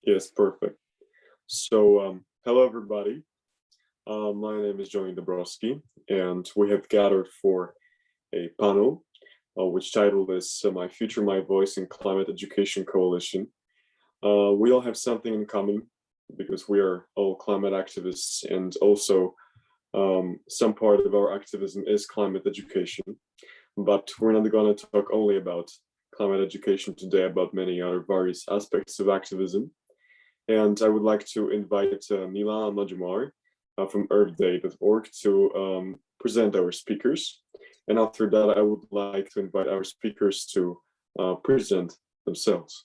Yes, perfect. So, hello everybody. My name is Johnny Dabrowski, and we have gathered for a panel, which title is "My Future, My Voice in Climate Education Coalition." We all have something in common because we are all climate activists, and also some part of our activism is climate education. But we're not going to talk only about climate education today, about many other various aspects of activism. And I would like to invite Mila Majumar from earthday.org to present our speakers. And after that, I would like to invite our speakers to present themselves.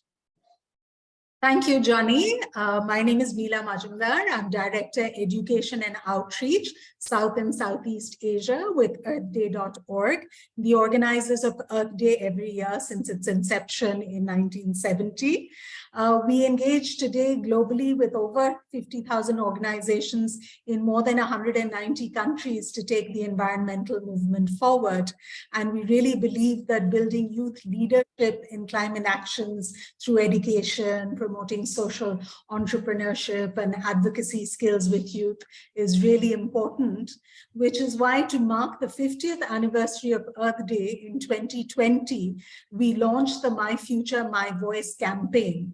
Thank you, Johnny. My name is Mila Majumdar. I'm Director, Education and Outreach, South and Southeast Asia with earthday.org, the organizers of Earth Day every year since its inception in 1970. We engage today globally with over 50,000 organizations in more than 190 countries to take the environmental movement forward. And we really believe that building youth leadership in climate actions through education, promoting social entrepreneurship and advocacy skills with youth is really important, which is why to mark the 50th anniversary of Earth Day in 2020, we launched the My Future, My Voice campaign,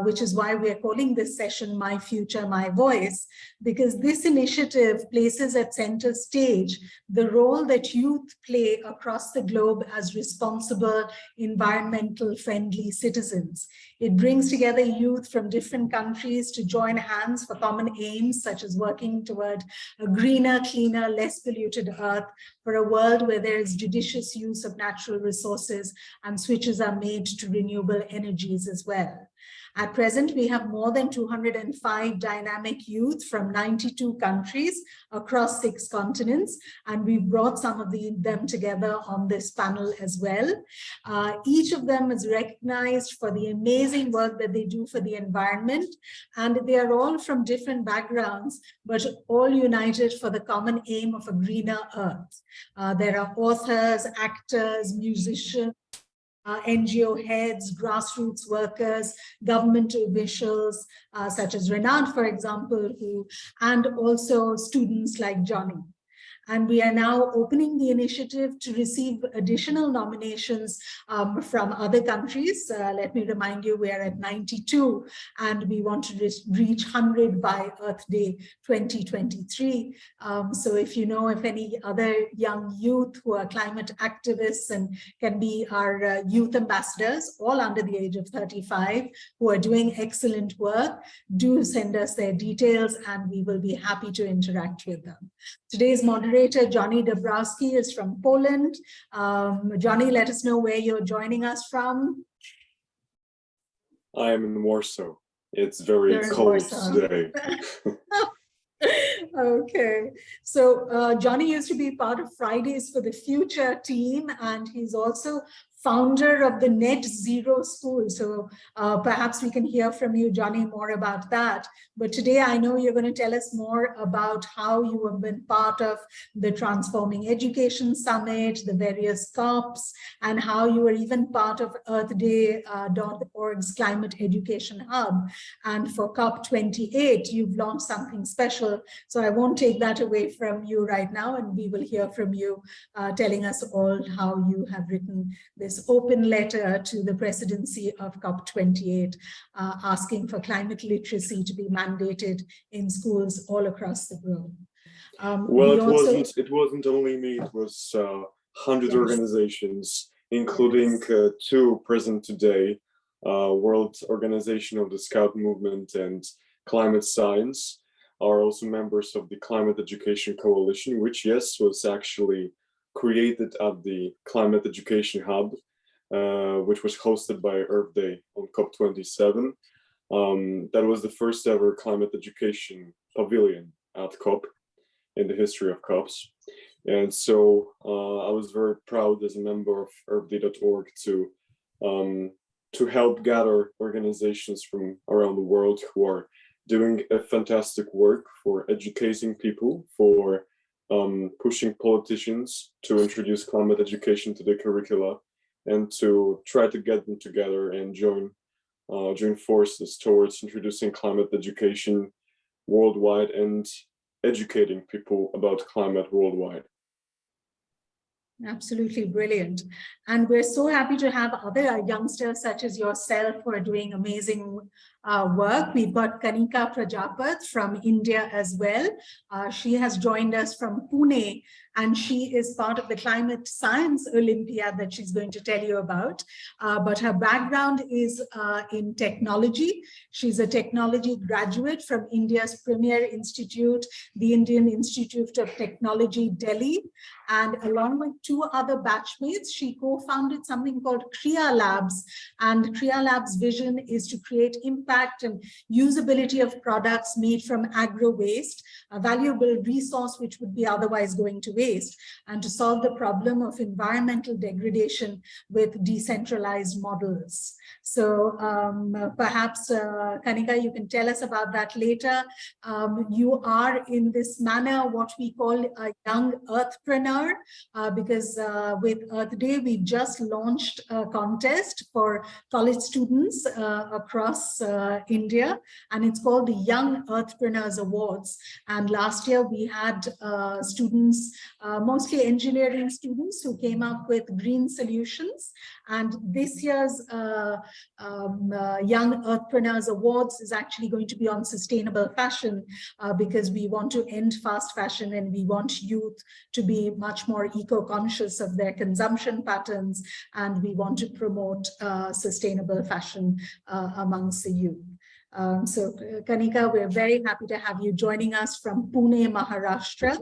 which is why we are calling this session My Future, My Voice, because this initiative places at center stage the role that youth play across the globe as responsible, environmental friendly citizens. It brings together youth from different countries to join hands for common aims, such as working toward a greener, cleaner, less polluted Earth, for a world where there is judicious use of natural resources and switches are made to renewable energies as well. At present, we have more than 205 dynamic youth from 92 countries across 6 continents, and we brought some of them together on this panel as well. Each of them is recognized for the amazing work that they do for the environment, and they are all from different backgrounds, but all united for the common aim of a greener Earth. There are authors, actors, musicians, NGO heads, grassroots workers, government officials, such as Renard, for example, and also students like Johnny. And we are now opening the initiative to receive additional nominations from other countries. Let me remind you, we are at 92, and we want to reach 100 by Earth Day 2023. So if you know of any other young youth who are climate activists and can be our youth ambassadors, all under the age of 35, who are doing excellent work, do send us their details and we will be happy to interact with them. Today's moderator, Johnny Dabrowski, is from Poland. Johnny, let us know where you're joining us from. I am in Warsaw. It's very cold today. Okay, so Johnny used to be part of Fridays for the Future team, and he's also founder of the Net Zero School. So perhaps we can hear from you, Johnny, more about that. But today I know you're going to tell us more about how you have been part of the Transforming Education Summit, the various COPs, and how you were even part of earthday.org's Climate Education Hub. And for COP28, you've launched something special. So I won't take that away from you right now, and we will hear from you telling us all how you have written this open letter to the presidency of COP28, asking for climate literacy to be mandated in schools all across the globe. Well, it wasn't only me, it was 100 organizations, including 2 present today, World Organization of the Scout Movement and Climate Science are also members of the Climate Education Coalition, which, yes, was actually created at the Climate Education Hub, which was hosted by Earth Day on COP27. That was the first ever climate education pavilion at COP in the history of COPs. And so I was very proud as a member of earthday.org to help gather organizations from around the world who are doing a fantastic work for educating people, for pushing politicians to introduce climate education to the curricula, and to try to get them together and join join forces towards introducing climate education worldwide and educating people about climate worldwide. Absolutely brilliant. And we're so happy to have other youngsters such as yourself who are doing amazing work. We've got Kanika Prajapat from India as well. She has joined us from Pune, and she is part of the Climate Science Olympiad that she's going to tell you about. But her background is in technology. She's a technology graduate from India's premier institute, the Indian Institute of Technology, Delhi. And along with two other batchmates, she co-founded something called Kriya Labs. And Kriya Labs' vision is to create impact and usability of products made from agro-waste, a valuable resource which would be otherwise going to waste, and to solve the problem of environmental degradation with decentralized models. So perhaps, Kanika, you can tell us about that later. You are in this manner what we call a young earthpreneur, because with Earth Day, we just launched a contest for college students across India, and it's called the Young Earthpreneurs Awards. And last year we had students, mostly engineering students, who came up with green solutions. And this year's Young Earthpreneurs Awards is actually going to be on sustainable fashion, because we want to end fast fashion and we want youth to be much more eco-conscious of their consumption patterns, and we want to promote sustainable fashion amongst the youth. So Kanika, we're very happy to have you joining us from Pune, Maharashtra.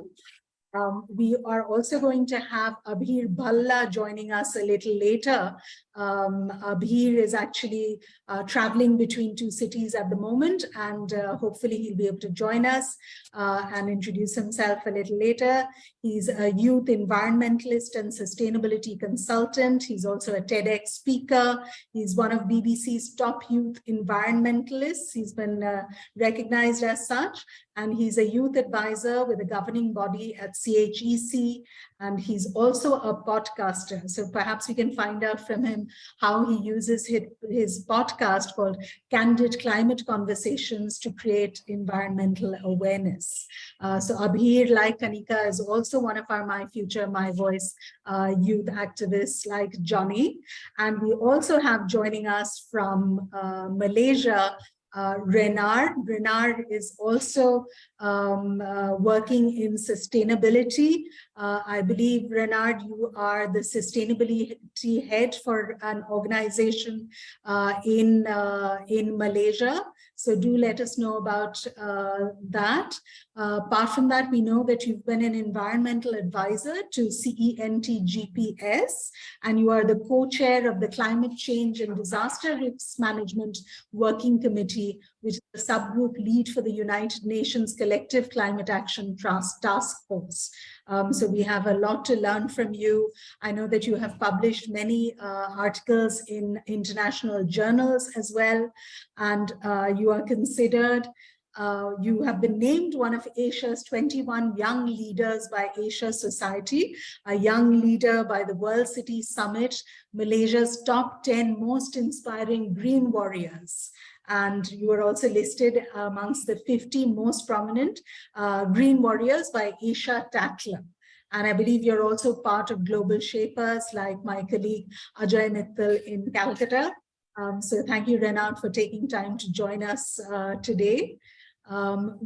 We are also going to have Abhir Bhalla joining us a little later. Abhir is actually traveling between two cities at the moment, and hopefully he'll be able to join us and introduce himself a little later. He's a youth environmentalist and sustainability consultant. He's also a TEDx speaker. He's one of BBC's top youth environmentalists. He's been recognized as such, and he's a youth advisor with a governing body at CHEC, and he's also a podcaster. So perhaps we can find out from him how he uses his podcast called Candid Climate Conversations to create environmental awareness. So Abhir, like Kanika, is also one of our My Future, My Voice youth activists like Johnny. And we also have joining us from Malaysia, Renard. Renard is also working in sustainability. I believe, Renard, you are the sustainability head for an organization in Malaysia. So do let us know about that. Apart from that, we know that you've been an environmental advisor to CENT-GPS, and you are the co-chair of the Climate Change and Disaster Risk Management Working Committee, which is the subgroup lead for the United Nations Collective Climate Action Task Force. So we have a lot to learn from you. I know that you have published many articles in international journals as well, and you are considered, you have been named one of Asia's 21 young leaders by Asia Society, a young leader by the World City Summit, Malaysia's top 10 most inspiring green warriors. And you are also listed amongst the 50 most prominent green warriors by Asia Tatler. And I believe you're also part of global shapers like my colleague Ajay Mittal in Calcutta. So thank you, Renard, for taking time to join us today.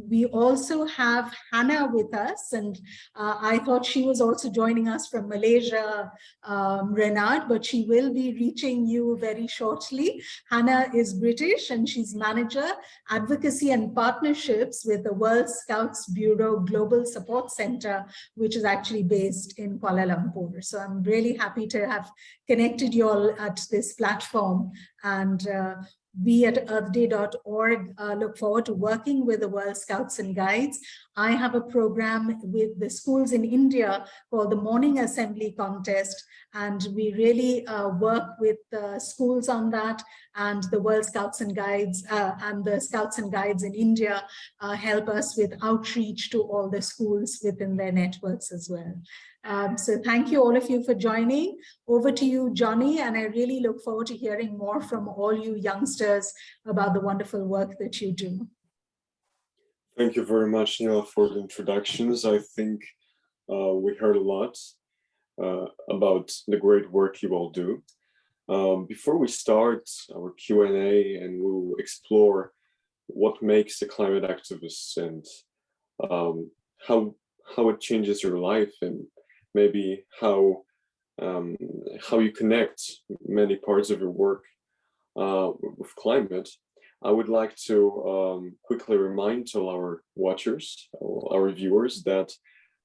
We also have Hannah with us, and I thought she was also joining us from Malaysia, Renard, but she will be reaching you very shortly. Hannah is British, and she's manager, advocacy and partnerships with the World Scouts Bureau Global Support Center, which is actually based in Kuala Lumpur. So I'm really happy to have connected you all at this platform, and we at earthday.org look forward to working with the World Scouts and Guides. I have a program with the schools in India called the Morning Assembly Contest, and we really work with schools on that, and the World Scouts and Guides and the Scouts and Guides in India help us with outreach to all the schools within their networks as well. So thank you all of you for joining. Over to you, Johnny, and I really look forward to hearing more from all you youngsters about the wonderful work that you do. Thank you very much, Neela, for the introductions. I think we heard a lot about the great work you all do. Before we start our Q&A and we'll explore what makes a climate activist and how it changes your life and maybe how you connect many parts of your work with climate, I would like to quickly remind all our watchers, our viewers, that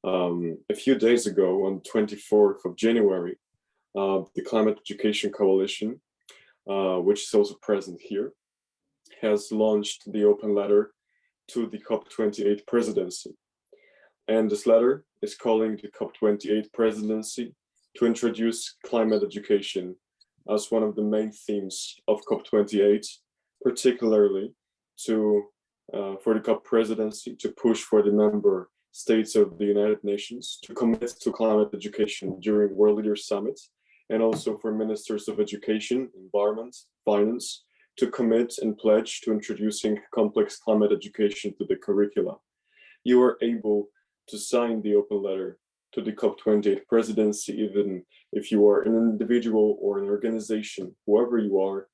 a few days ago, on 24th of January, the Climate Education Coalition, which is also present here, has launched the open letter to the COP28 presidency. And this letter is calling the COP28 presidency to introduce climate education as one of the main themes of COP28, particularly for the COP presidency to push for the member states of the United Nations to commit to climate education during World Leaders Summit, and also for ministers of education, environment, finance to commit and pledge to introducing complex climate education to the curricula. You are able to sign the open letter to the COP28 presidency, even if you are an individual or an organization, whoever you are,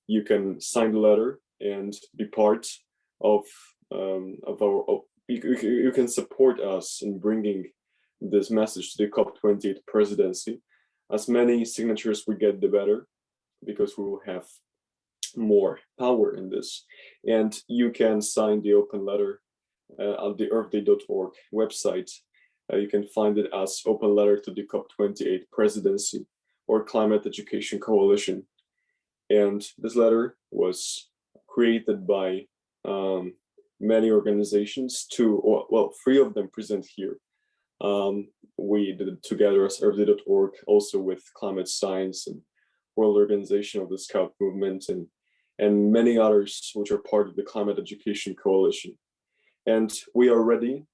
you can sign the letter and be part of you can support us in bringing this message to the COP28 presidency. As many signatures we get, the better, because we will have more power in this. And you can sign the open letter on the earthday.org website. You can find it as open letter to the COP28 presidency or Climate Education Coalition. And this letter was created by many organizations, three of them present here. We did it together as earthday.org, also with Climate Science and World Organization of the Scout Movement and many others which are part of the Climate Education Coalition. And we are ready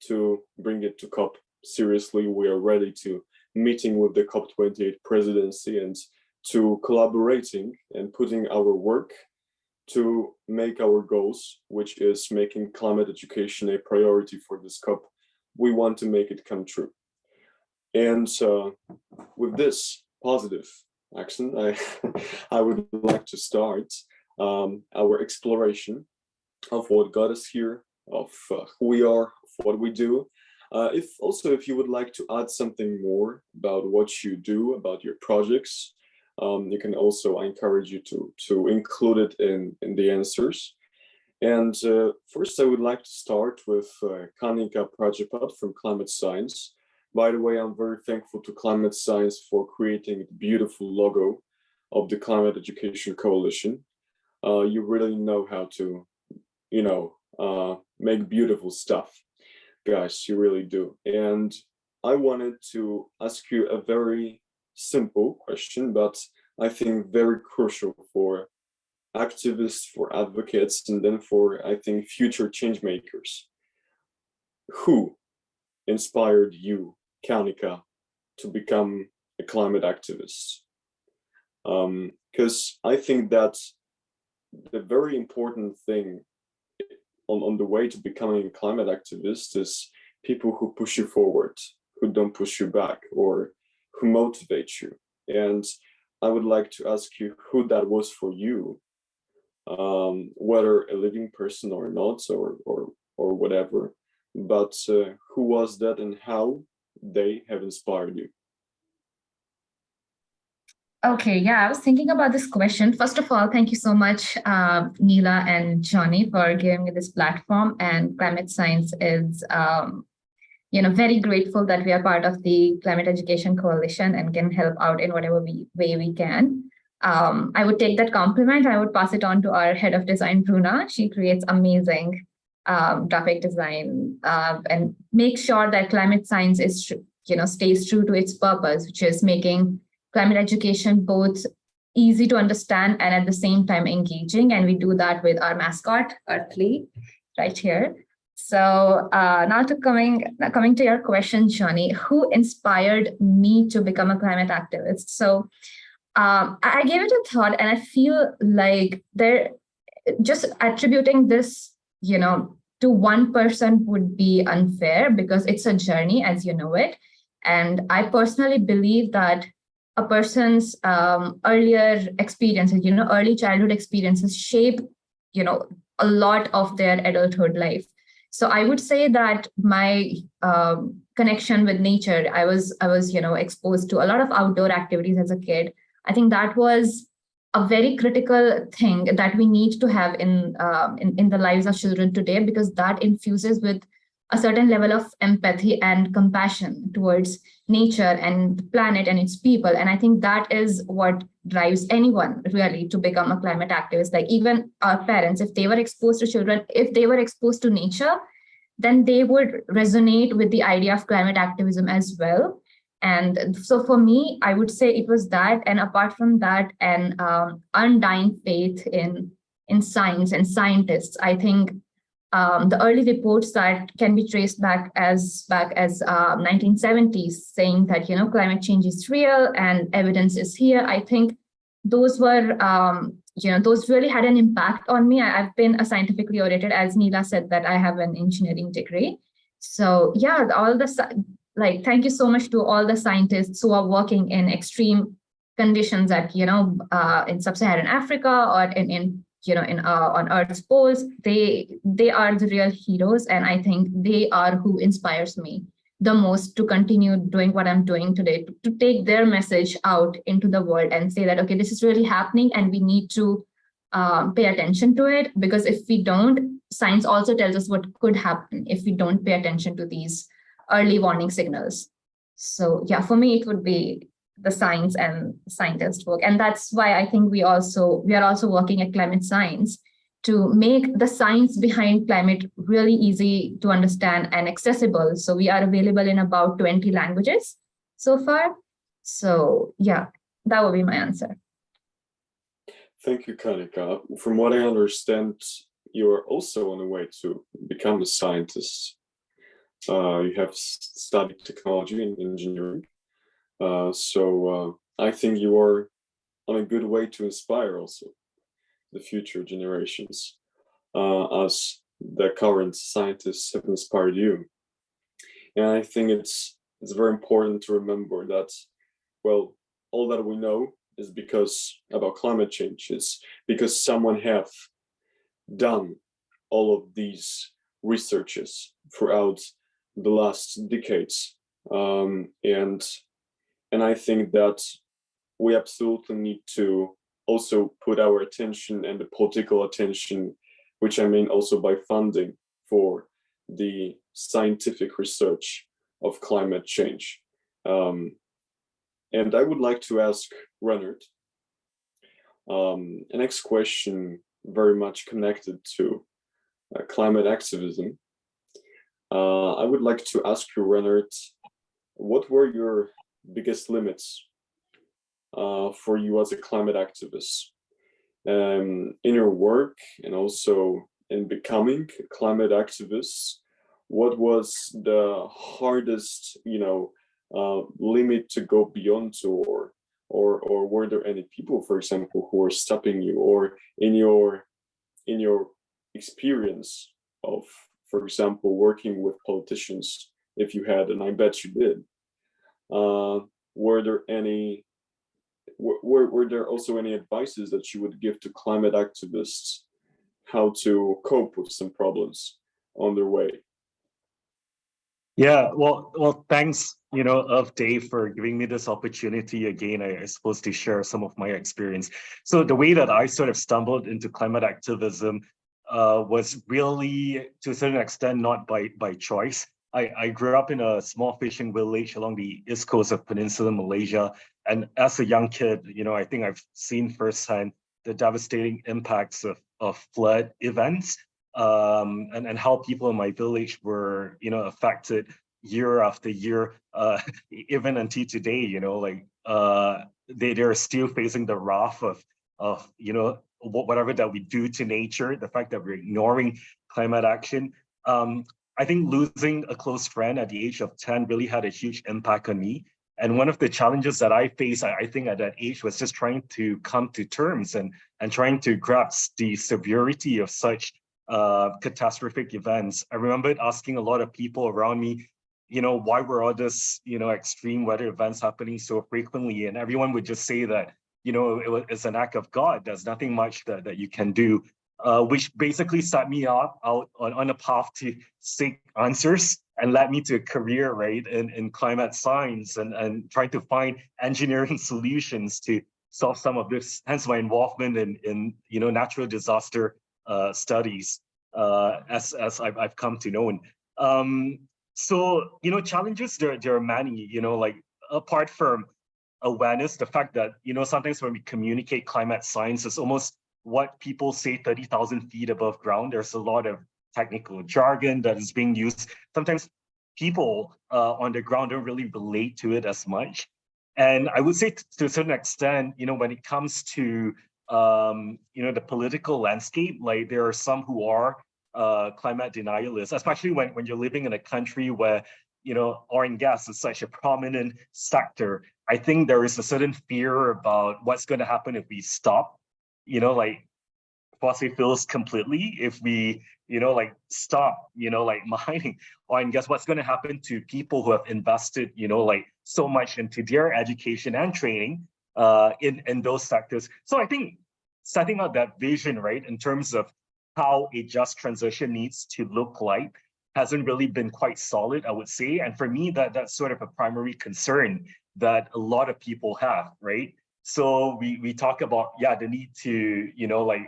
to bring it to COP seriously. We are ready to meeting with the COP28 presidency and to collaborating and putting our work to make our goals, which is making climate education a priority for this COP. We want to make it come true. And with this positive action, I would like to start our exploration of what got us here, of who we are, of what we do. If you would like to add something more about what you do, about your projects, you can also, I encourage you to include it in the answers. And first, I would like to start with Kanika Prajapat from Climate Science. By the way, I'm very thankful to Climate Science for creating the beautiful logo of the Climate Education Coalition. You really know how to, make beautiful stuff, guys, you really do. And I wanted to ask you a very simple question, but I think very crucial for activists, for advocates, and then for, I think, future change makers. Who inspired you, Kanika, to become a climate activist? Because I think that the very important thing on the way to becoming a climate activist is people who push you forward, who don't push you back, or who motivate you. And I would like to ask you who that was for you, whether a living person or not, or whatever, but who was that and how they have inspired you? Okay, yeah, I was thinking about this question. First of all, thank you so much, Neela and Johnny, for giving me this platform. And Climate Science is, very grateful that we are part of the Climate Education Coalition and can help out in whatever way we can. I would take that compliment. I would pass it on to our head of design, Bruna. She creates amazing graphic design and makes sure that Climate Science is, stays true to its purpose, which is making climate education both easy to understand and at the same time engaging. And we do that with our mascot, Earthly, right here. So now coming to your question, Johnny, who inspired me to become a climate activist? So I gave it a thought, and I feel like just attributing this, to one person would be unfair because it's a journey as you know it. And I personally believe that a person's earlier experiences, early childhood experiences shape, a lot of their adulthood life. So I would say that my connection with nature, I was, exposed to a lot of outdoor activities as a kid. I think that was a very critical thing that we need to have in the lives of children today, because that infuses with a certain level of empathy and compassion towards nature and the planet and its people. And I think that is what drives anyone really to become a climate activist. Like even our parents, if they were exposed to children, if they were exposed to nature, then they would resonate with the idea of climate activism as well. And so for me, I would say it was that. And apart from that, an undying faith in science and scientists. I think the early reports that can be traced back as 1970s, saying that climate change is real and evidence is here. I think those were those really had an impact on me. I've been a scientifically oriented, as Neela said, that I have an engineering degree. So yeah, thank you so much to all the scientists who are working in extreme conditions at in sub-Saharan Africa or in on Earth's poles. They are the real heroes, and I think they are who inspires me the most to continue doing what I'm doing today, to take their message out into the world and say that, okay, this is really happening and we need to pay attention to it, because if we don't, science also tells us what could happen if we don't pay attention to these early warning signals. So yeah, for me, it would be the science and scientist work. And that's why I think we are also working at Climate Science to make the science behind climate really easy to understand and accessible. So we are available in about 20 languages so far. So yeah, that would be my answer. Thank you, Kanika. From what I understand, you're also on the way to become a scientist. You have studied technology and engineering. So I think you are on a good way to inspire also the future generations, as the current scientists have inspired you. And I think it's very important to remember that, well, all that we know is because about climate change. It's because someone have done all of these researches throughout the last decades, and I think that we absolutely need to also put our attention and the political attention, which I mean also by funding for the scientific research of climate change. And I would like to ask Reinhard a next question very much connected to climate activism. I would like to ask you, Reinhard, what were your biggest limits for you as a climate activist in your work and also in becoming a climate activist? What was the hardest, limit to go beyond to, or were there any people, for example, who were stopping you, or in your experience of, for example, working with politicians, if you had, and I bet you did, were there also any advices that you would give to climate activists how to cope with some problems on their way? Yeah, well, thanks, Dave, for giving me this opportunity again, I suppose, to share some of my experience. So the way that I sort of stumbled into climate activism was really, to a certain extent, not by choice. I grew up in a small fishing village along the east coast of Peninsular Malaysia. And as a young kid, I think I've seen firsthand the devastating impacts of flood events, and how people in my village were, affected year after year, even until today, they're still facing the wrath of whatever that we do to nature, the fact that we're ignoring climate action. I think losing a close friend at the age of 10 really had a huge impact on me. And one of the challenges that I faced, I think at that age, was just trying to come to terms and trying to grasp the severity of such catastrophic events. I remember asking a lot of people around me, why were all this, extreme weather events happening so frequently? And everyone would just say that, it's an act of God. There's nothing much that you can do, which basically set me out on a path to seek answers and led me to a career, right, in climate science and trying to find engineering solutions to solve some of this, hence my involvement in natural disaster studies, as I've come to know. So, challenges, there are many, like apart from awareness, the fact that, sometimes when we communicate climate science, it's almost what people say 30,000 feet above ground. There's a lot of technical jargon that is being used. Sometimes people on the ground don't really relate to it as much. And I would say to a certain extent, when it comes to, the political landscape, like there are some who are climate denialists, especially when you're living in a country where, oil and gas is such a prominent sector. I think there is a certain fear about what's going to happen if we stop, fossil fuels completely, if we, stop, mining oil and gas, what's going to happen to people who have invested, so much into their education and training in those sectors. So I think setting out that vision, right, in terms of how a just transition needs to look like hasn't really been quite solid, I would say. And for me, that's sort of a primary concern that a lot of people have, right? So we talk about, the need to,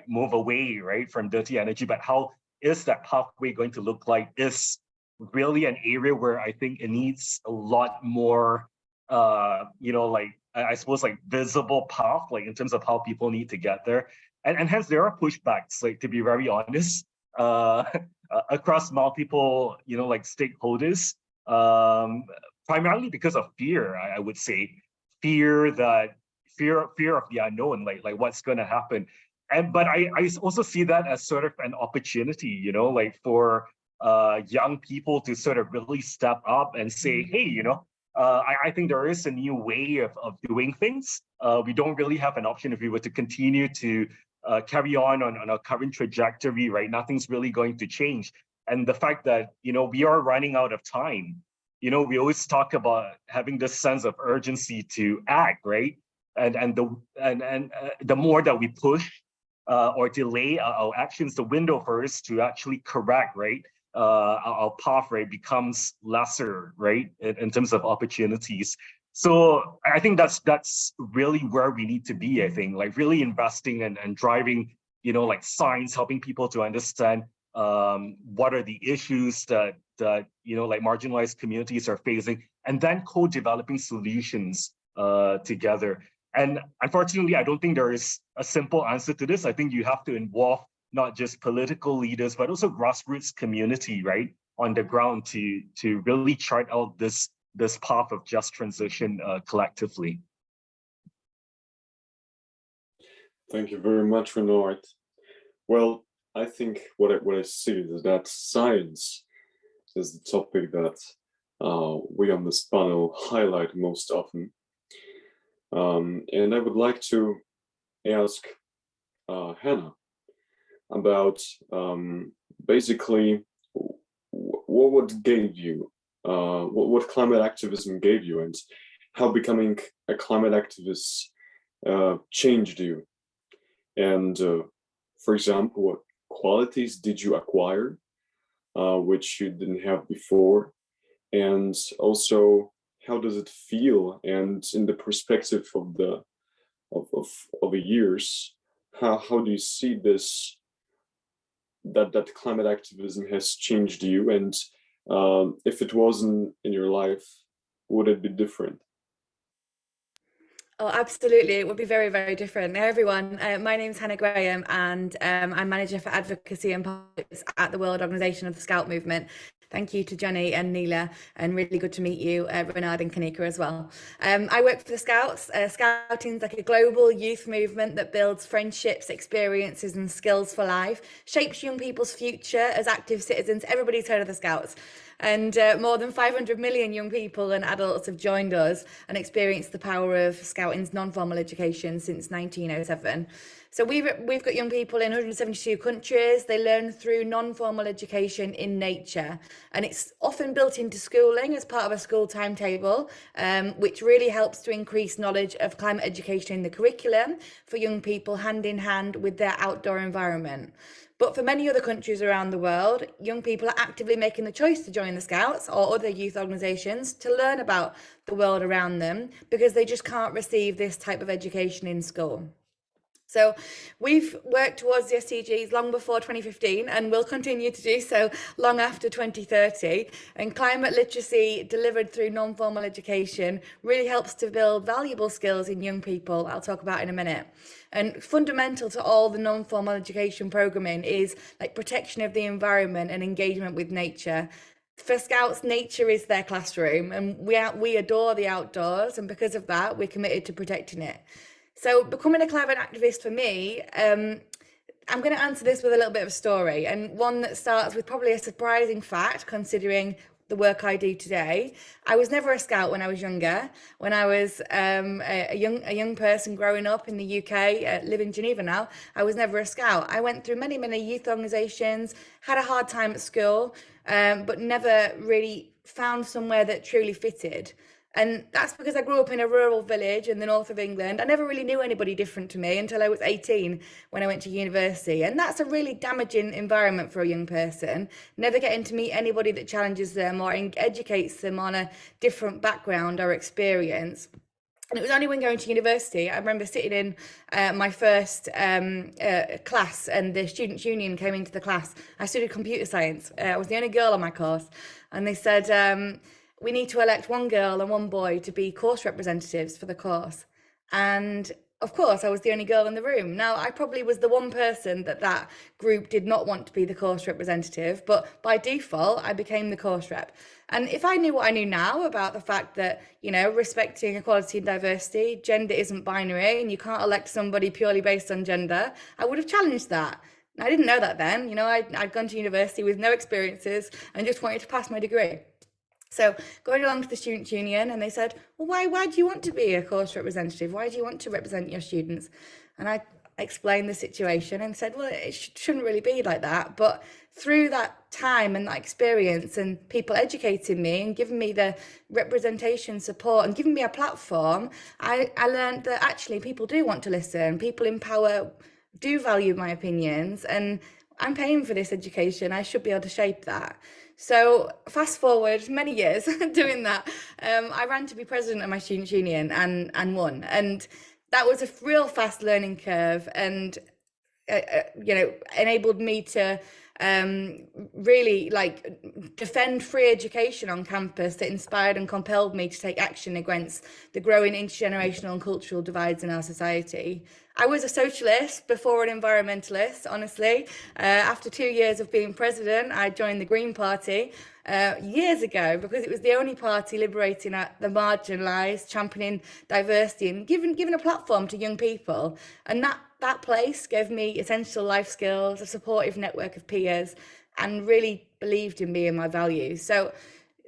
move away, right, from dirty energy, but how is that pathway going to look like is really an area where I think it needs a lot more, I suppose like visible path, like in terms of how people need to get there. And hence there are pushbacks, like to be very honest, across multiple, stakeholders, primarily because of fear, I would say, fear of the unknown, like what's going to happen. But I also see that as sort of an opportunity, for young people to sort of really step up and say, hey, I think there is a new way of doing things. We don't really have an option if we were to continue to carry on our current trajectory, right? Nothing's really going to change. And the fact that, we are running out of time, we always talk about having this sense of urgency to act, right? And the more that we push or delay our actions, the window for us to actually correct, right, our path, right, becomes lesser, right, in terms of opportunities. So I think that's really where we need to be, I think, like really investing and driving, like science, helping people to understand what are the issues that like marginalized communities are facing, and then co-developing solutions together. And unfortunately, I don't think there is a simple answer to this. I think you have to involve not just political leaders, but also grassroots community, right, on the ground to really chart out this path of just transition collectively. Thank you very much, Renard. Well, I think what I see is that science is the topic that we on this panel highlight most often. And I would like to ask Hannah about basically what gave you, what climate activism gave you, and how becoming a climate activist changed you. And for example, what qualities did you acquire which you didn't have before? And also, how does it feel? And in the perspective of the years, how do you see this, that climate activism has changed you? And if it wasn't in your life, would it be different? Oh, absolutely. It would be very, very different. Hey, everyone. My name is Hannah Graham, and I'm Manager for Advocacy and Politics at the World Organization of the Scout Movement. Thank you to Johnny and Neela, and really good to meet you, Renard and Kanika as well. I work for the Scouts. Scouting is like a global youth movement that builds friendships, experiences and skills for life, shapes young people's future as active citizens. Everybody's heard of the Scouts. And more than 500 million young people and adults have joined us and experienced the power of Scouting's non-formal education since 1907. So we've got young people in 172 countries. They learn through non-formal education in nature, and it's often built into schooling as part of a school timetable, which really helps to increase knowledge of climate education in the curriculum for young people, hand in hand with their outdoor environment. But for many other countries around the world, young people are actively making the choice to join the Scouts or other youth organisations to learn about the world around them because they just can't receive this type of education in school. So we've worked towards the SDGs long before 2015 and will continue to do so long after 2030. And climate literacy delivered through non-formal education really helps to build valuable skills in young people, I'll talk about in a minute. And fundamental to all the non-formal education programming is like protection of the environment and engagement with nature. For Scouts, nature is their classroom, and we adore the outdoors, and because of that, we're committed to protecting it. So becoming a climate activist for me, I'm going to answer this with a little bit of a story, and one that starts with probably a surprising fact considering the work I do today. I was never a Scout when I was younger. When I was a young person growing up in the UK, live in Geneva now, I was never a Scout. I went through many youth organisations, had a hard time at school, but never really found somewhere that truly fitted. And that's because I grew up in a rural village in the north of England. I never really knew anybody different to me until I was 18 when I went to university. And that's a really damaging environment for a young person, never getting to meet anybody that challenges them or educates them on a different background or experience. And it was only when going to university, I remember sitting in my first class, and the Students' Union came into the class. I studied computer science. I was the only girl on my course. And they said, we need to elect one girl and one boy to be course representatives for the course. And of course, I was the only girl in the room. Now, I probably was the one person that group did not want to be the course representative, but by default, I became the course rep. And if I knew what I knew now about the fact that, you know, respecting equality and diversity, gender isn't binary, and you can't elect somebody purely based on gender, I would have challenged that. I didn't know that then. You know, I'd gone to university with no experiences and just wanted to pass my degree. So going along to the Students' Union, and they said, well, why do you want to be a course representative? Why do you want to represent your students? And I explained the situation and said, well, it shouldn't really be like that. But through that time and that experience and people educating me and giving me the representation support and giving me a platform, I learned that actually people do want to listen. People in power do value my opinions, and I'm paying for this education. I should be able to shape that. So fast forward many years doing that, I ran to be president of my Students' Union and won. And that was a real fast learning curve, and you know, enabled me to really like defend free education on campus that inspired and compelled me to take action against the growing intergenerational and cultural divides in our society. I was a socialist before an environmentalist, honestly. After 2 years of being president, I joined the Green Party years ago because it was the only party liberating the marginalised, championing diversity and giving a platform to young people. And that place gave me essential life skills, a supportive network of peers, and really believed in me and my values. So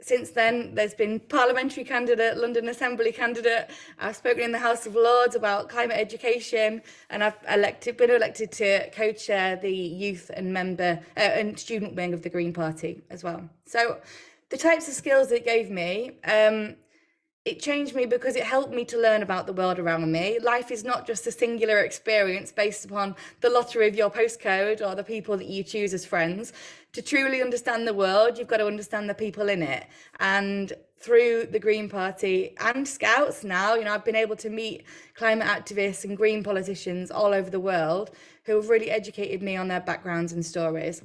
since then, there's been parliamentary candidate, London Assembly candidate. I've spoken in the House of Lords about climate education, and I've been elected to co-chair the youth and student wing of the Green Party as well. So the types of skills that it gave me, it changed me because it helped me to learn about the world around me. Life is not just a singular experience based upon the lottery of your postcode or the people that you choose as friends. To truly understand the world, you've got to understand the people in it. And through the Green Party and Scouts now, you know, I've been able to meet climate activists and green politicians all over the world who have really educated me on their backgrounds and stories.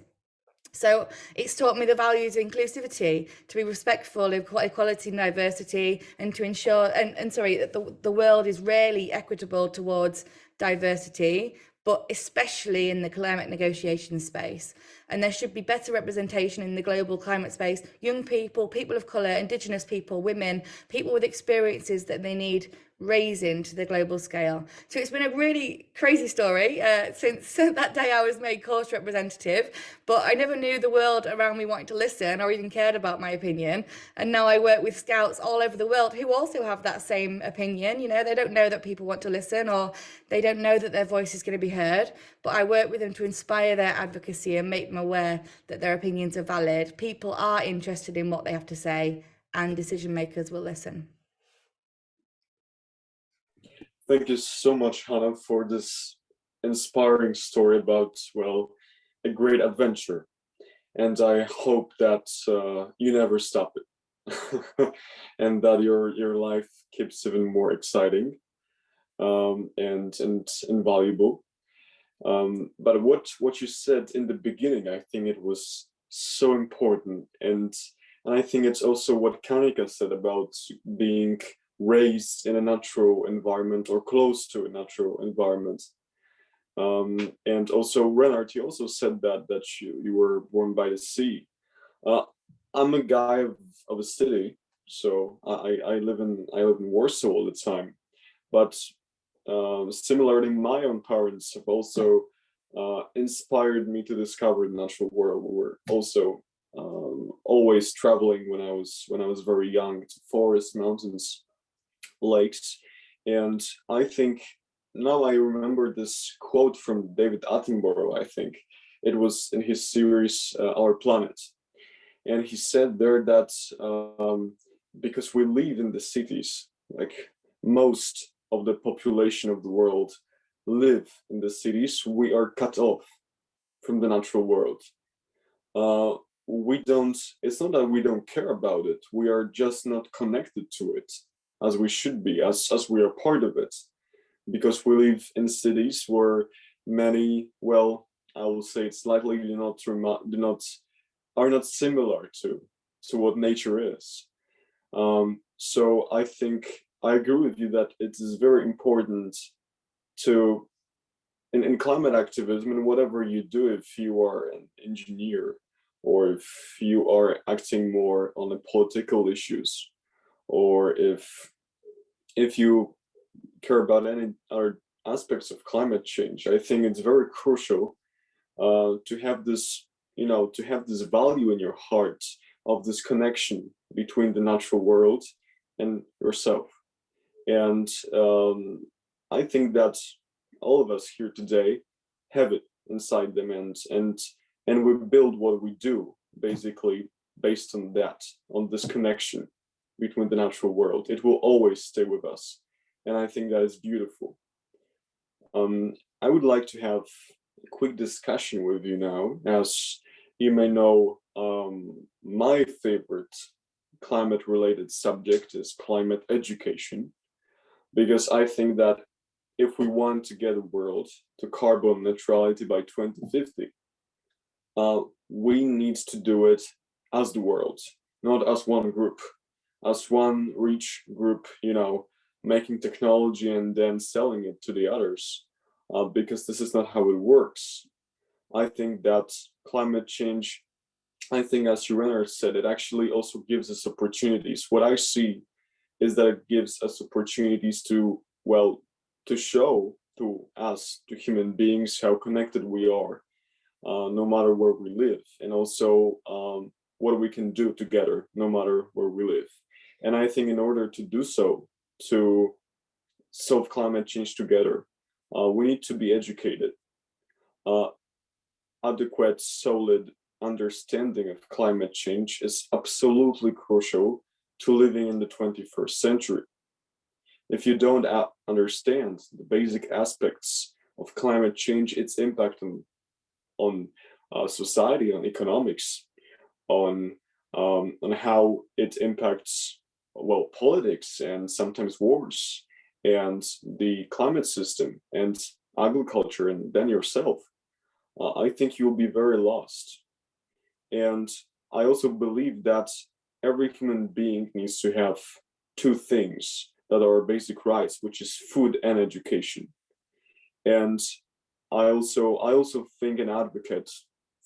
So it's taught me the values of inclusivity, to be respectful of equality and diversity, and to ensure, that the world is rarely equitable towards diversity. but especially in the climate negotiation space. And there should be better representation in the global climate space. Young people, people of colour, Indigenous people, women, people with experiences that they need raising to the global scale. So it's been a really crazy story since that day I was made course representative, but I never knew the world around me wanted to listen or even cared about my opinion. And now I work with scouts all over the world who also have that same opinion. You know, they don't know that people want to listen, or they don't know that their voice is going to be heard, but I work with them to inspire their advocacy and make them aware that their opinions are valid. People are interested in what they have to say, and decision makers will listen. Thank you so much, Hannah, for this inspiring story about, well, a great adventure. And I hope that you never stop it and that your life keeps even more exciting and valuable. But what you said in the beginning, I think it was so important. And I think it's also what Kanika said about being raised in a natural environment or close to a natural environment. And also Renard, you also said that you were born by the sea. I'm a guy of a city, so I live in Warsaw all the time. But similarly, my own parents have also inspired me to discover the natural world. We were also always traveling when I was very young to forests, mountains, lakes. And I think now I remember this quote from David Attenborough. I think it was in his series Our Planet, and he said there that because we live in the cities, like most of the population of the world live in the cities, we are cut off from the natural world. It's not that we don't care about it, we are just not connected to it as we should be, as we are part of it, because we live in cities where many, well, I will say it's likely are not similar to what nature is. So I think I agree with you that it is very important to, in climate activism and whatever you do, if you are an engineer or if you are acting more on the political issues, or if you care about any other aspects of climate change, I think it's very crucial to have this, to have this value in your heart of this connection between the natural world and yourself. And I think that all of us here today have it inside them, and we build what we do basically based on that, on this connection between the natural world. It will always stay with us, and I think that is beautiful. I would like to have a quick discussion with you now. As you may know, my favorite climate-related subject is climate education, because I think that if we want to get a world to carbon neutrality by 2050, we need to do it as the world, not as one group, as one rich group, making technology and then selling it to the others, because this is not how it works. I think that climate change, I think as Renard said, it actually also gives us opportunities. What I see is that it gives us opportunities to, well, to show to us, to human beings, how connected we are, no matter where we live, and also what we can do together, no matter where we live. And I think in order to do so, to solve climate change together, we need to be educated. Adequate, solid understanding of climate change is absolutely crucial to living in the 21st century. If you don't understand the basic aspects of climate change, its impact on society, on economics, on how it impacts, well, politics and sometimes wars and the climate system and agriculture and then yourself, I think you'll be very lost. And I also believe that every human being needs to have two things that are basic rights, which is food and education. And I also think an advocate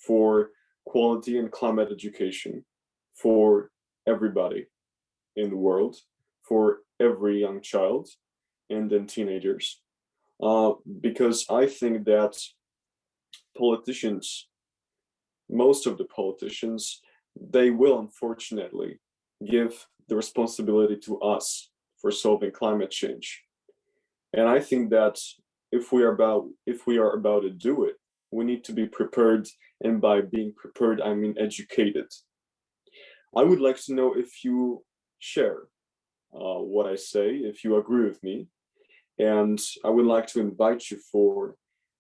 for quality and climate education for everybody in the world, for every young child and then teenagers, because I think that politicians, most of the politicians, they will unfortunately give the responsibility to us for solving climate change. And I think that if we are about to do it, we need to be prepared, and by being prepared, I mean educated. I would like to know if you share what I say, if you agree with me, and I would like to invite you for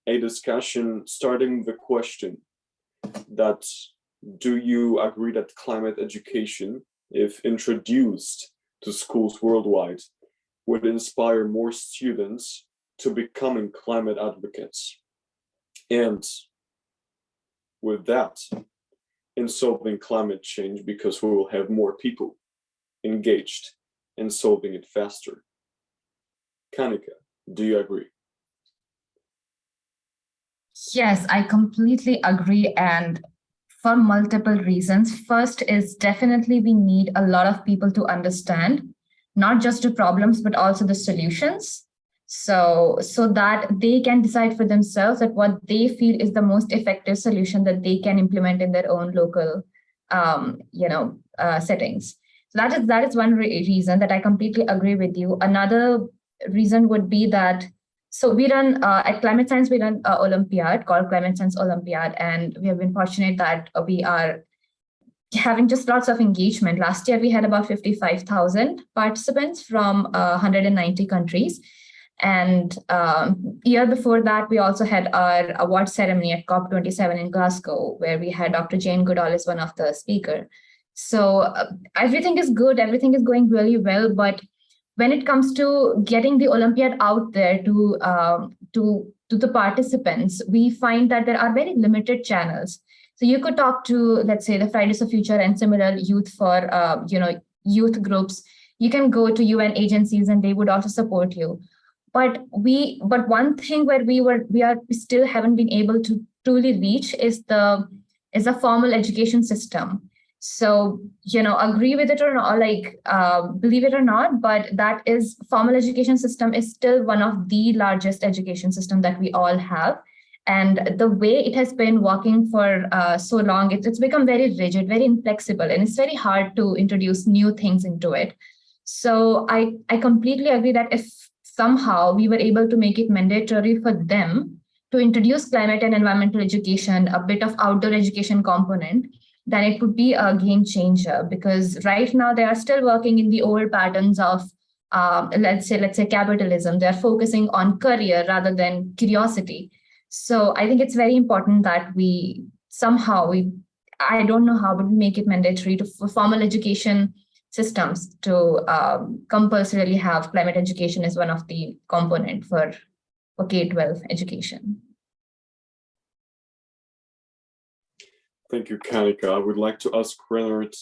a discussion starting with the question that do you agree that climate education, if introduced to schools worldwide, would inspire more students to becoming climate advocates? And with that, in solving climate change, because we will have more people engaged in solving it faster. Kanika, do you agree? Yes, I completely agree, and for multiple reasons. First is definitely we need a lot of people to understand not just the problems, but also the solutions. So that they can decide for themselves that what they feel is the most effective solution that they can implement in their own local, settings. So that is one reason that I completely agree with you. Another reason would be that, so we run at Climate Science, we run an Olympiad called Climate Science Olympiad, and we have been fortunate that we are having just lots of engagement. Last year, we had about 55,000 participants from 190 countries. And year before that, we also had our award ceremony at COP27 in Glasgow, where we had Dr. Jane Goodall as one of the speakers. So everything is good, everything is going really well, but when it comes to getting the Olympiad out there to the participants, we find that there are very limited channels. So you could talk to, let's say, the Fridays for Future and similar youth for youth groups. You can go to UN agencies and they would also support you. But one thing where we still haven't been able to truly reach is a formal education system. So, agree with it or not, believe it or not, but that is formal education system is still one of the largest education system that we all have. And the way it has been working for so long, it's become very rigid, very inflexible, and it's very hard to introduce new things into it. So I completely agree that if somehow we were able to make it mandatory for them to introduce climate and environmental education, a bit of outdoor education component, then it would be a game changer, because right now they are still working in the old patterns of, let's say capitalism. They're focusing on career rather than curiosity. So I think it's very important that we somehow, I don't know how, but we make it mandatory for formal education systems to compulsorily have climate education as one of the component for K-12 education. Thank you, Kanika. I would like to ask Renard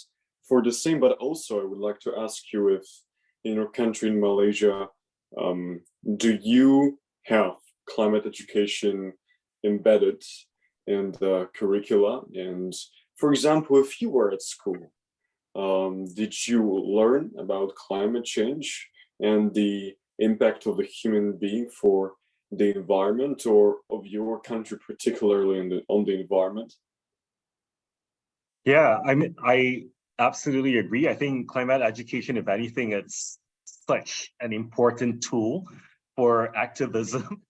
for the same, but also I would like to ask you if in your country, in Malaysia, do you have climate education embedded in the curricula? And for example, if you were at school, did you learn about climate change and the impact of the human being for the environment, or of your country particularly on the environment? Yeah, I mean, I absolutely agree. I think climate education, if anything, it's such an important tool for activism.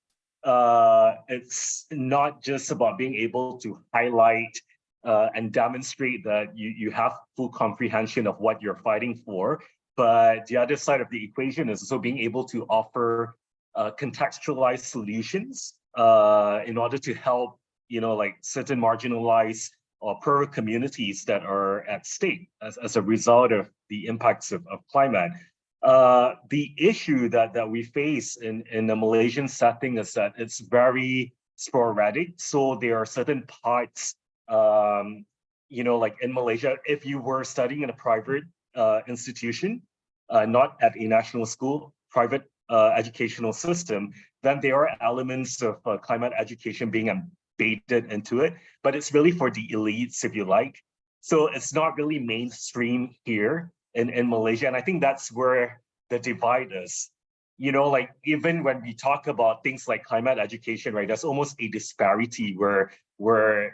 It's not just about being able to highlight and demonstrate that you have full comprehension of what you're fighting for, but the other side of the equation is also being able to offer contextualized solutions in order to help, certain marginalized or poorer communities that are at stake as a result of the impacts of climate. The issue that we face in the Malaysian setting is that it's very sporadic. So there are certain parts, like in Malaysia, if you were studying in a private institution, not at a national school, private educational system, then there are elements of climate education being embedded into it, but it's really for the elites, if you like. So it's not really mainstream here in Malaysia. And I think that's where the divide is. You know, like even when we talk about things like climate education, right, there's almost a disparity where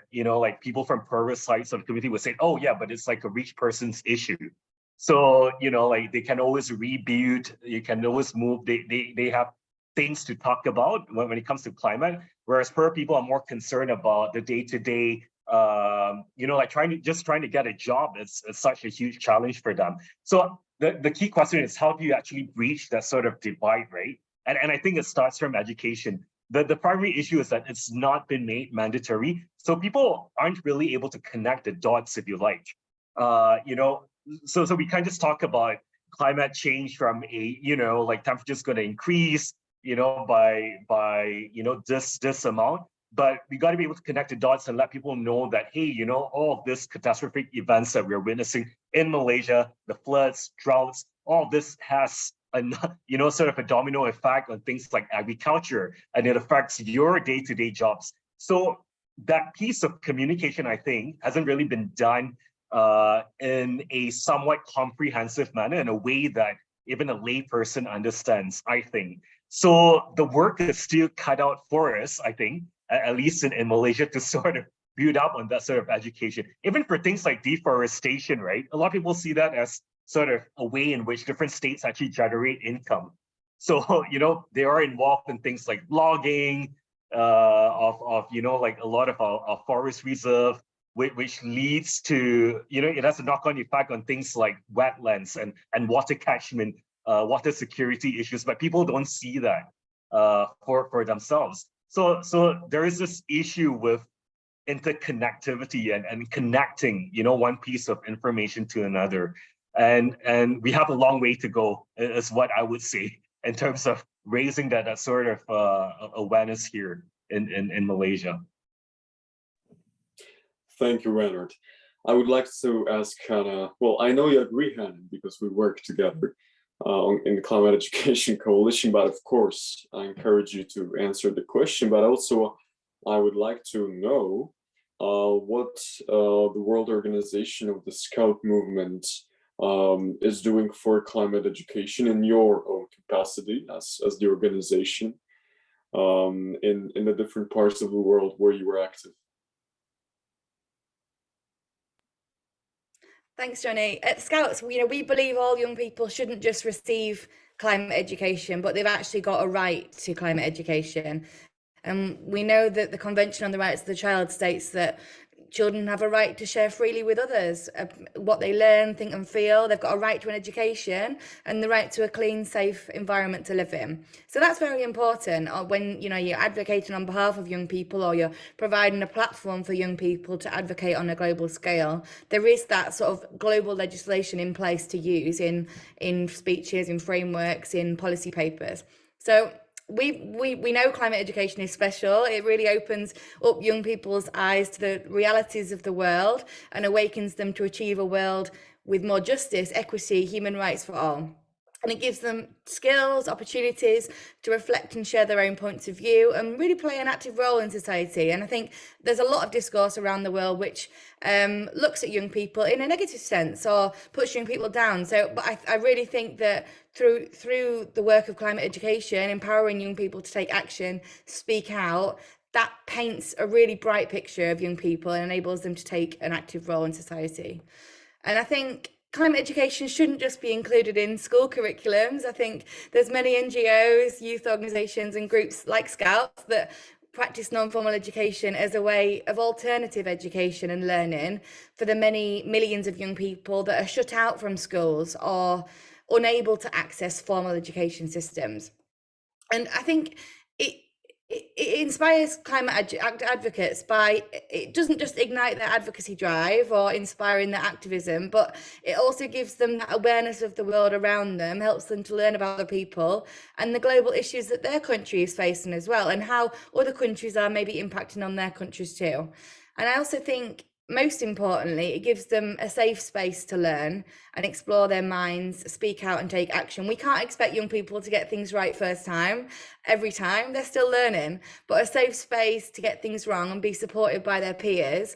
you know, like people from poorer sides of the community would say, oh yeah, but it's like a rich person's issue. So, you know, like they can always rebuild, you can always move, they have things to talk about when it comes to climate, whereas poor people are more concerned about the day-to-day, you know, like trying to get a job is such a huge challenge for them. So the key question is, how do you actually breach that sort of divide, right? And I think it starts from education. The primary issue is that it's not been made mandatory. So people aren't really able to connect the dots, if you like. You know, so we can't just talk about climate change from a, you know, like temperature's going to increase, you know, by you know, this amount. But we got to be able to connect the dots and let people know that, hey, you know, all of this catastrophic events that we're witnessing in Malaysia, the floods, droughts, all of this has a, you know, sort of a domino effect on things like agriculture, and it affects your day-to-day jobs. So that piece of communication, I think, hasn't really been done in a somewhat comprehensive manner, in a way that even a layperson understands, I think. So the work is still cut out for us, I think, at least in Malaysia, to sort of build up on that sort of education. Even for things like deforestation, right? A lot of people see that as sort of a way in which different states actually generate income. So, you know, they are involved in things like logging of you know, like a lot of our forest reserve, which leads to, you know, it has a knock-on effect on things like wetlands and water catchment, water security issues, but people don't see that for themselves. So there is this issue with interconnectivity and connecting, you know, one piece of information to another. And we have a long way to go, is what I would say, in terms of raising that sort of awareness here in Malaysia. Thank you, Reinhard. I would like to ask Hannah, well, I know you agree, Hannah, because we work together in the Climate Education Coalition, but of course, I encourage you to answer the question, but also I would like to know what the World Organization of the Scout Movement is doing for climate education in your own capacity as the organization in the different parts of the world where you were active. Thanks, Johnny. At Scouts, you know, we believe all young people shouldn't just receive climate education, but they've actually got a right to climate education. And we know that the Convention on the Rights of the Child states that children have a right to share freely with others what they learn, think and feel. They've got a right to an education and the right to a clean, safe environment to live in. So that's very important when, you know, you're advocating on behalf of young people, or you're providing a platform for young people to advocate on a global scale. There is that sort of global legislation in place to use in speeches, in frameworks, in policy papers. So we know climate education is special. It really opens up young people's eyes to the realities of the world and awakens them to achieve a world with more justice, equity, human rights for all. And it gives them skills, opportunities to reflect and share their own points of view and really play an active role in society. And I think there's a lot of discourse around the world which looks at young people in a negative sense or puts young people down. So, but I really think that through the work of climate education, empowering young people to take action, speak out, that paints a really bright picture of young people and enables them to take an active role in society. And I think climate education shouldn't just be included in school curriculums. I think there's many NGOs, youth organisations and groups like Scouts that practice non-formal education as a way of alternative education and learning for the many millions of young people that are shut out from schools or unable to access formal education systems. And I think it inspires climate advocates by, it doesn't just ignite their advocacy drive or inspiring their activism, but it also gives them that awareness of the world around them, helps them to learn about other people and the global issues that their country is facing as well, and how other countries are maybe impacting on their countries too. And I also think most importantly, it gives them a safe space to learn and explore their minds, speak out and take action. We can't expect young people to get things right first time, every time. They're still learning, but a safe space to get things wrong and be supported by their peers,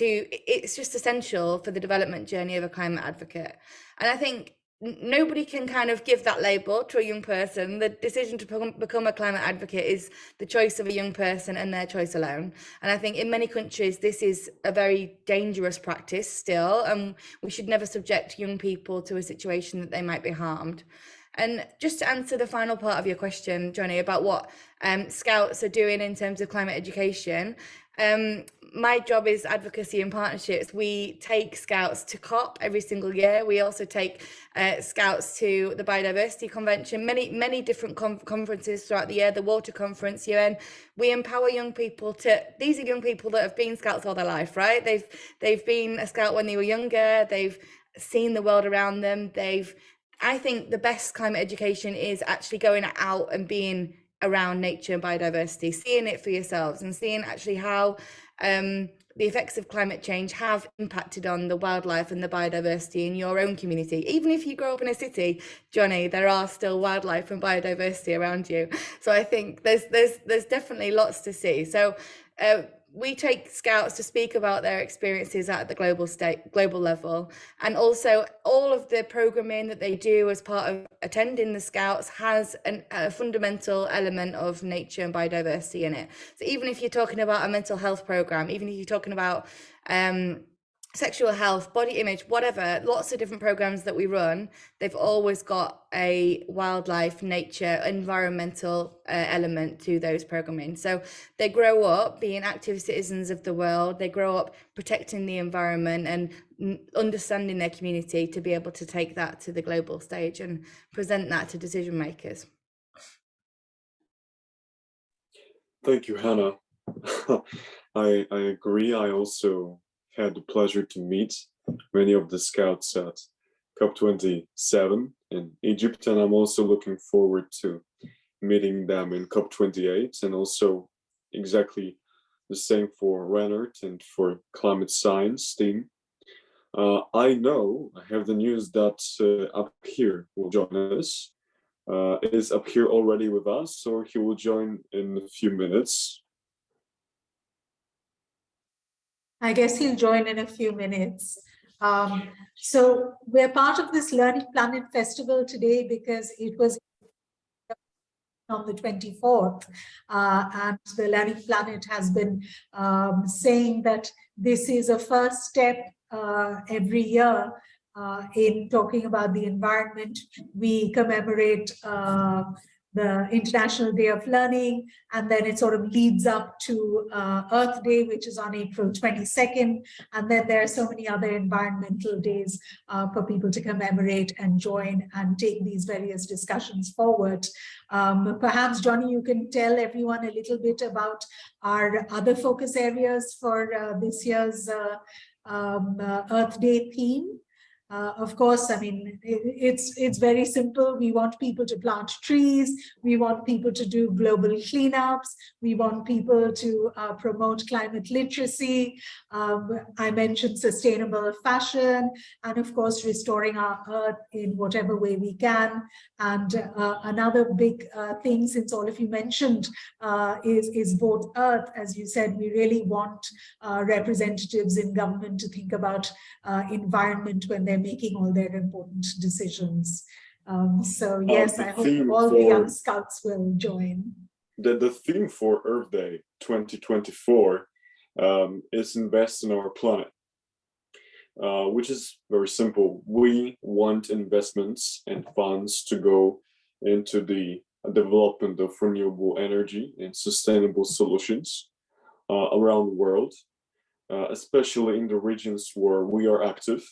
it's just essential for the development journey of a climate advocate. And I think nobody can kind of give that label to a young person. The decision to become a climate advocate is the choice of a young person and their choice alone. And I think in many countries, this is a very dangerous practice still, and we should never subject young people to a situation that they might be harmed. And just to answer the final part of your question, Johnny, about what Scouts are doing in terms of climate education, my job is advocacy and partnerships. We take Scouts to COP every single year. We also take Scouts to the Biodiversity Convention, many different conferences throughout the year, the Water Conference, UN. We empower young people these are young people that have been Scouts all their life, right? They've been a Scout when they were younger. They've seen the world around them. I think the best climate education is actually going out and being around nature and biodiversity, seeing it for yourselves and seeing actually how the effects of climate change have impacted on the wildlife and the biodiversity in your own community. Even if you grow up in a city, Johnny, there are still wildlife and biodiversity around you. So I think there's definitely lots to see. So we take Scouts to speak about their experiences at the global level, and also all of the programming that they do as part of attending the Scouts has a fundamental element of nature and biodiversity in it. So even if you're talking about a mental health program, even if you're talking about sexual health, body image, whatever, lots of different programs that we run, they've always got a wildlife, nature, environmental element to those programming. So they grow up being active citizens of the world. They grow up protecting the environment and understanding their community to be able to take that to the global stage and present that to decision makers. Thank you, Hannah. I agree. I also had the pleasure to meet many of the Scouts at COP27 in Egypt, and I'm also looking forward to meeting them in COP28, and also exactly the same for Reinhard and for climate science team. I know, I have the news that Abhir will join us. Is Abhir already with us, or he will join in a few minutes? I guess he'll join in a few minutes. So we're part of this Learning Planet Festival today because it was on the 24th, and the Learning Planet has been saying that this is a first step every year in talking about the environment. We commemorate the International Day of Learning, and then it sort of leads up to Earth Day, which is on April 22nd. And then there are so many other environmental days for people to commemorate and join and take these various discussions forward. Perhaps, Johnny, you can tell everyone a little bit about our other focus areas for this year's Earth Day theme. Of course, I mean, it's very simple. We want people to plant trees. We want people to do global cleanups. We want people to promote climate literacy. I mentioned sustainable fashion, and of course, restoring our earth in whatever way we can. And another big thing, since all of you mentioned, is Vote Earth. As you said, we really want representatives in government to think about environment when they're making all their important decisions. So yes, I hope all the young Scouts will join. The theme for Earth Day 2024 is Invest in Our Planet, which is very simple. We want investments and funds to go into the development of renewable energy and sustainable solutions around the world, especially in the regions where we are active.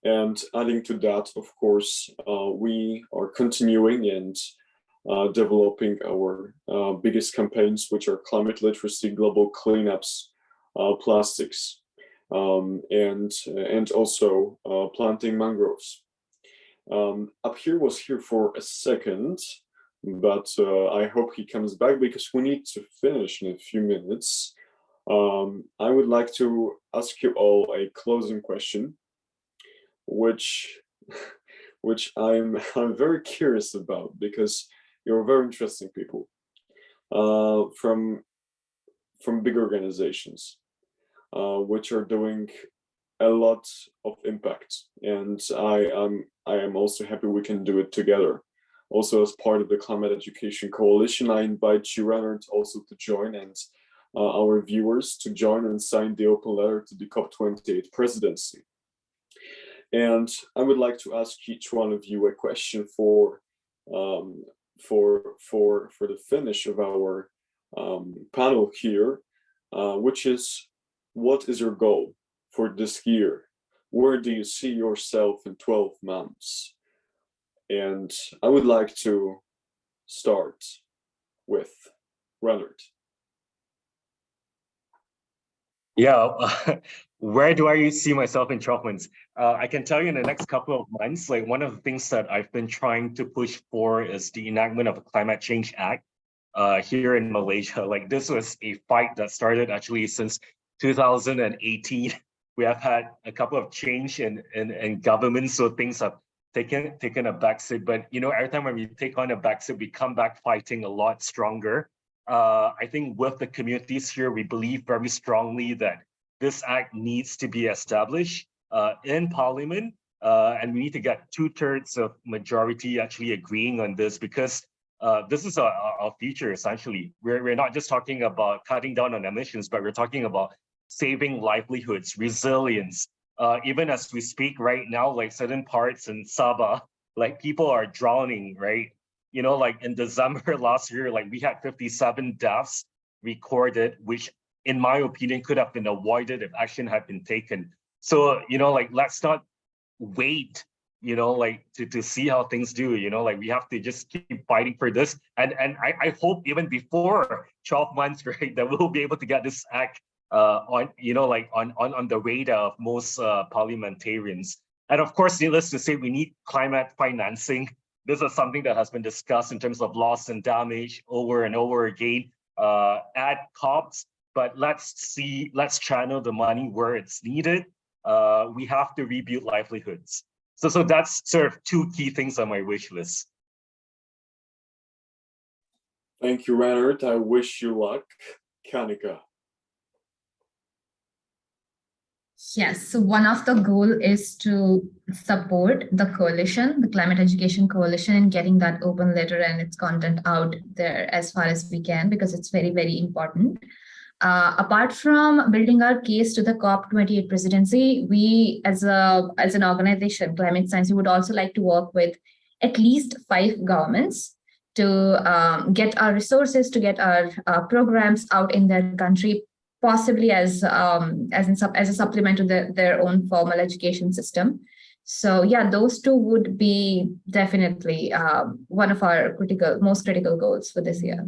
And adding to that, of course, we are continuing and developing our biggest campaigns, which are climate literacy, global cleanups, plastics, and also planting mangroves. Abhir was here for a second, but I hope he comes back because we need to finish in a few minutes. I would like to ask you all a closing question, which I'm very curious about, because you're very interesting people from big organizations, which are doing a lot of impact, and I am also happy we can do it together. Also, as part of the Climate Education Coalition, I invite you, Reinhard, also to join, and our viewers to join and sign the open letter to the COP28 presidency. And I would like to ask each one of you a question for the finish of our panel here, which is, what is your goal for this year? Where do you see yourself in 12 months? And I would like to start with Reinhard. Yeah, where do I see myself in 12 months? I can tell you in the next couple of months, like one of the things that I've been trying to push for is the enactment of a Climate Change Act here in Malaysia. Like, this was a fight that started actually since 2018. We have had a couple of change in government, so things have taken a backseat. But every time when we take on a backseat, we come back fighting a lot stronger. I think with the communities here, we believe very strongly that this act needs to be established in Parliament, and we need to get 2/3 of majority actually agreeing on this, because this is our future, essentially. We're not just talking about cutting down on emissions, but we're talking about saving livelihoods, resilience. Even as we speak right now, like certain parts in Sabah, like people are drowning, right? Like in December last year, like we had 57 deaths recorded, which in my opinion could have been avoided if action had been taken. So, like, let's not wait, like to see how things do, like we have to just keep fighting for this. And I hope even before 12 months, right, that we'll be able to get this act on, like on the radar of most parliamentarians. And of course, needless to say, we need climate financing. This is something that has been discussed in terms of loss and damage over and over again at COPs, but let's channel the money where it's needed. We have to rebuild livelihoods. So that's sort of two key things on my wish list. Thank you, Reinhard. I wish you luck. Kanika. Yes, so one of the goal is to support the coalition, the Climate Education Coalition, in getting that open letter and its content out there as far as we can, because it's very, very important. Apart from building our case to the COP28 presidency, we as an organization, Climate Science, we would also like to work with at least 5 governments to get our resources, to get our programs out in their country, possibly as a supplement to their own formal education system. So yeah, those two would be definitely one of our most critical goals for this year.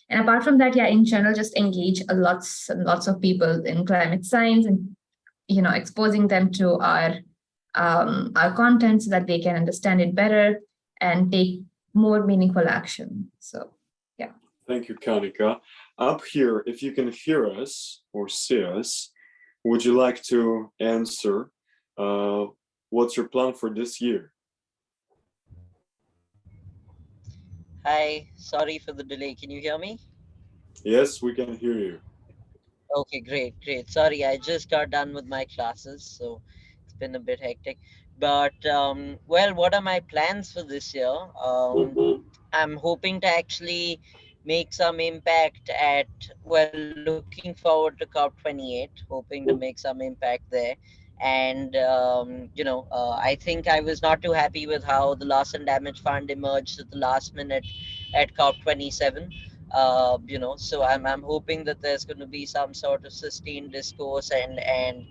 And apart from that, yeah, in general, just engage lots and lots of people in climate science, and exposing them to our content so that they can understand it better and take more meaningful action. So yeah. Thank you, Kanika. Up here, if you can hear us or see us, would you like to answer what's your plan for this year? Hi, sorry for the delay. Can you hear me? Yes, we can hear you. Okay, great. Sorry, I just got done with my classes, so it's been a bit hectic. But well, what are my plans for this year? I'm hoping to actually make some impact looking forward to COP28, hoping to make some impact there. And I think I was not too happy with how the loss and damage fund emerged at the last minute at COP27. So I'm hoping that there's going to be some sort of sustained discourse and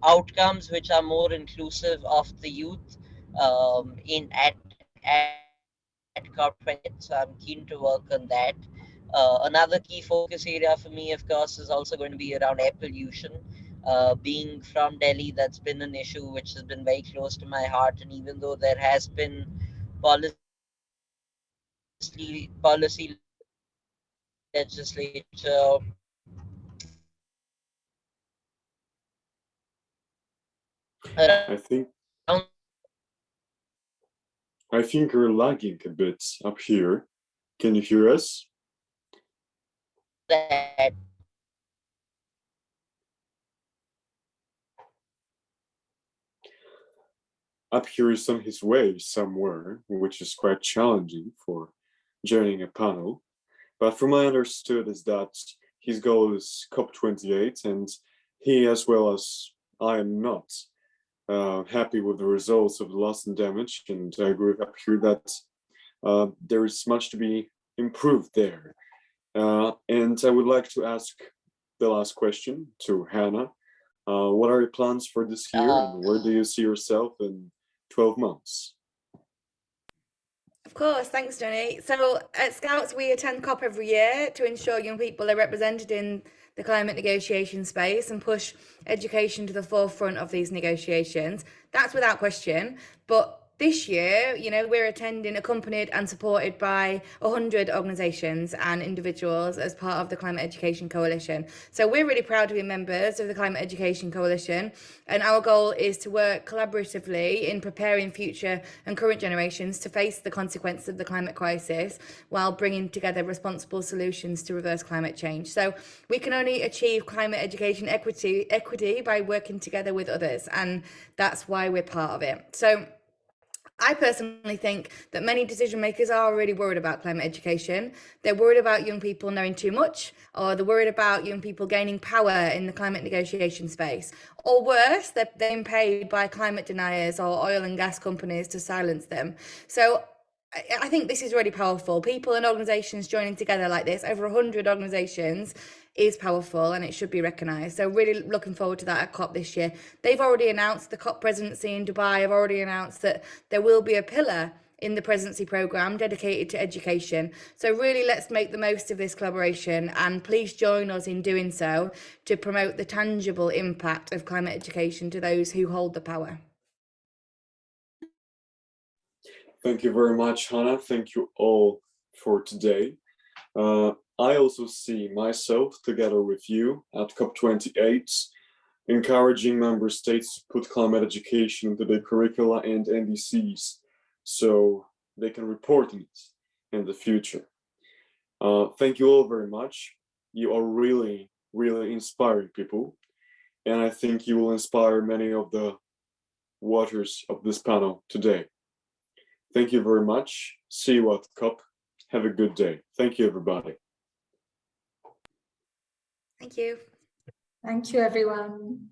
outcomes which are more inclusive of the youth at COP28. So I'm keen to work on that. Another key focus area for me, of course, is also going to be around air pollution. Being from Delhi, that's been an issue which has been very close to my heart. And even though there has been policy legislature I think Around you're lagging a bit up here. Can you hear us? that. Up here is on his way somewhere, which is quite challenging for joining a panel. But from what I understood is that his goal is COP28, and he, as well as I, am not happy with the results of the loss and damage, and I agree up here that there is much to be improved there. And I would like to ask the last question to Hannah. What are your plans for this year, and where do you see yourself in 12 months? Of course, thanks, Johnny. So at Scouts, we attend COP every year to ensure young people are represented in the climate negotiation space and push education to the forefront of these negotiations. That's without question. But this year, we're attending, accompanied and supported by 100 organisations and individuals as part of the Climate Education Coalition. So we're really proud to be members of the Climate Education Coalition, and our goal is to work collaboratively in preparing future and current generations to face the consequences of the climate crisis while bringing together responsible solutions to reverse climate change. So we can only achieve climate education equity by working together with others, and that's why we're part of it. So I personally think that many decision makers are really worried about climate education. They're worried about young people knowing too much, or they're worried about young people gaining power in the climate negotiation space. Or worse, they're being paid by climate deniers or oil and gas companies to silence them. So I think this is really powerful. People and organisations joining together like this, over 100 organisations, is powerful and it should be recognised. So really looking forward to that at COP this year. They've already announced, the COP presidency in Dubai have already announced that there will be a pillar in the presidency programme dedicated to education. So really let's make the most of this collaboration, and please join us in doing so to promote the tangible impact of climate education to those who hold the power. Thank you very much, Hannah. Thank you all for today. I also see myself together with you at COP28, encouraging member states to put climate education into their curricula and NDCs so they can report on it in the future. Thank you all very much. You are really, really inspiring people, and I think you will inspire many of the watchers of this panel today. Thank you very much. See you at COP. Have a good day. Thank you, everybody. Thank you. Thank you, everyone.